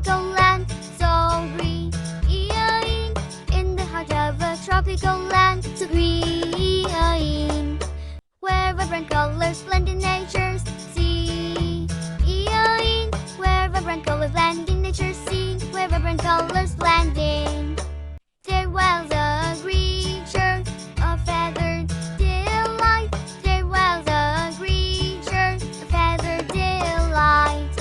tropical land, so green. In the heart of a tropical land, so green. Where vibrant colors blend in nature's sea. Where vibrant colors blend in nature's sea. Where vibrant colors blend in. There dwells a creature, a feathered delight. There dwells a creature, a feathered delight.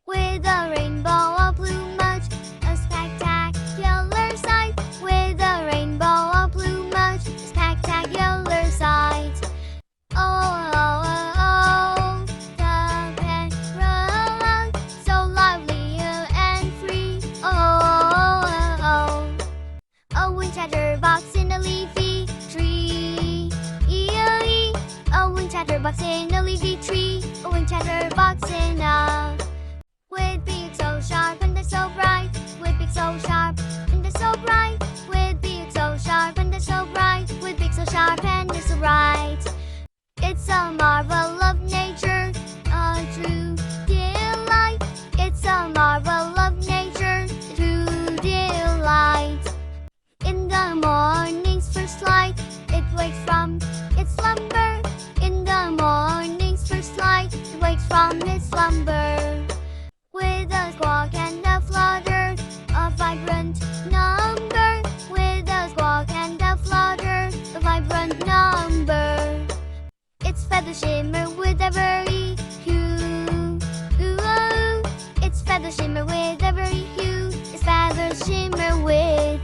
With a rainbow of plumage, a spectacular sight. With a rainbow of plumage, a spectacular sight. Oh, oh, oh, oh, the parrot, so lively and free. Oh, oh, oh, a winged chatterbox in a leafy tree. A winged chatterbox in a leafy tree. A winged chatterbox in a. With beaks so sharp and they're so bright. With beaks so sharp and they're so bright. With beaks so sharp and they're so bright. With beaks so sharp and they're so bright. It's a marvel of nature, a true delight. It's a marvel of nature, a true delight. In the morning's first light, it wakes from its slumber. In the morning's first light, it wakes from its slumber. With a squawk and a flutter, a vibrant number. With a squawk and a flutter, a vibrant number. Its feathers shimmer with every hue. Its feathers shimmer with every hue. Its feathers shimmer with.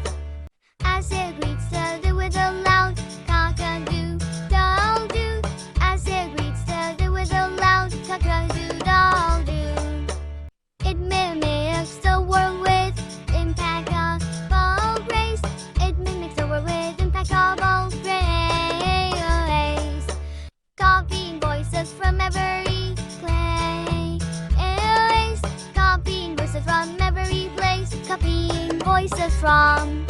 As it greets the day with a loud cock-a-doo-doo-doo. As it greets the day with a loud cock-a-doo-doo-doo. It mimics the world with impeccable grace. It mimics the world with impeccable grace. Copying voices from every place. Copying voices from every place. Copying voices from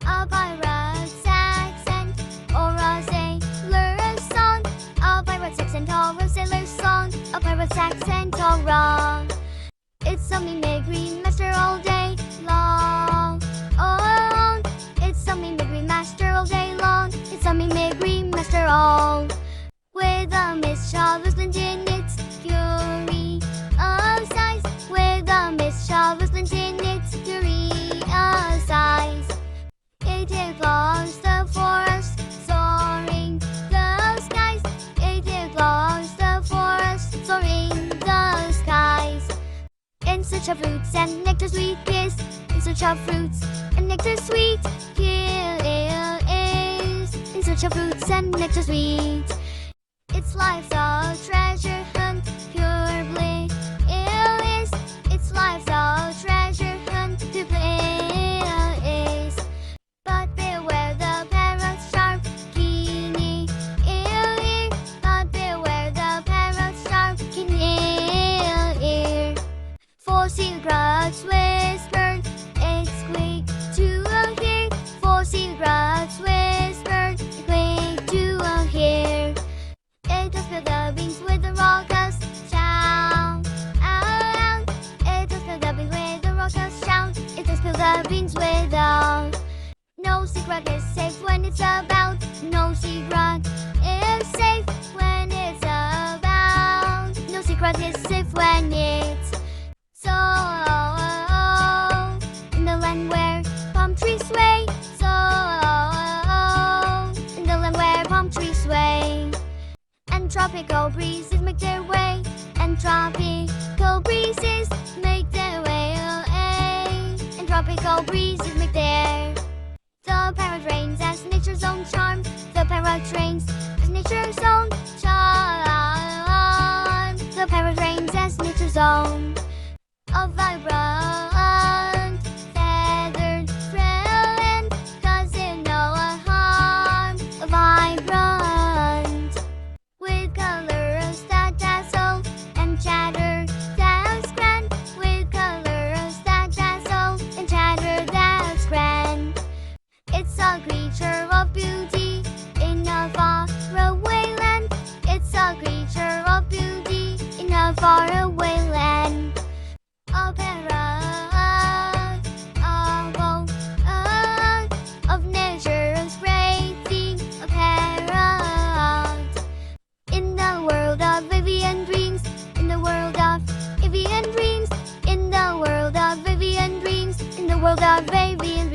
a pirate's accent or a sailor's song. A pirate's accent or a sailor's song. A pirate's accent or a. It's a mimicry master all day long. Oh, it's a mimicry master all day long. It's a mimicry master all. With a mischievous glint in its curious eyes. With a mischievous glint in its curious eyes. It explores the forest, soaring the skies. It explores the forest, soaring the skies. In search of fruits and nectar sweet kiss. In search of fruits and nectar sweet kiss. In search of fruits and nectar sweet. Its life's a treasure hunt, pure bliss. Its life's a treasure hunt, pure bliss. But beware the parrot's sharp, keen ear. But beware the parrot's sharp, keen ear. For secrets whispered, it's quick to hear. For secrets whispered, it's quick to hear. It does spill the beans with a raucous shout. It does spill the beans with a raucous shout. It does spill the beans without. No secret is safe when it's about. No secret is safe when it's about. No secret is safe when it's so. In the land where palm trees sway. So. In the land where palm trees sway. And tropical breezes make their way. And tropical breezes make their way. And tropical breezes make their. The parrot reigns as nature's own charm. The parrot reigns as nature's own charm. The parrot reigns as nature's own. A vibrant, feathered friend, 'cause it know a harm. A vibrant, with colors that dazzle and chatter that's grand. With colors that dazzle and chatter that's grand. It's a creature of beauty in a faraway land. It's a creature of beauty in a faraway land. A parrot. world of avian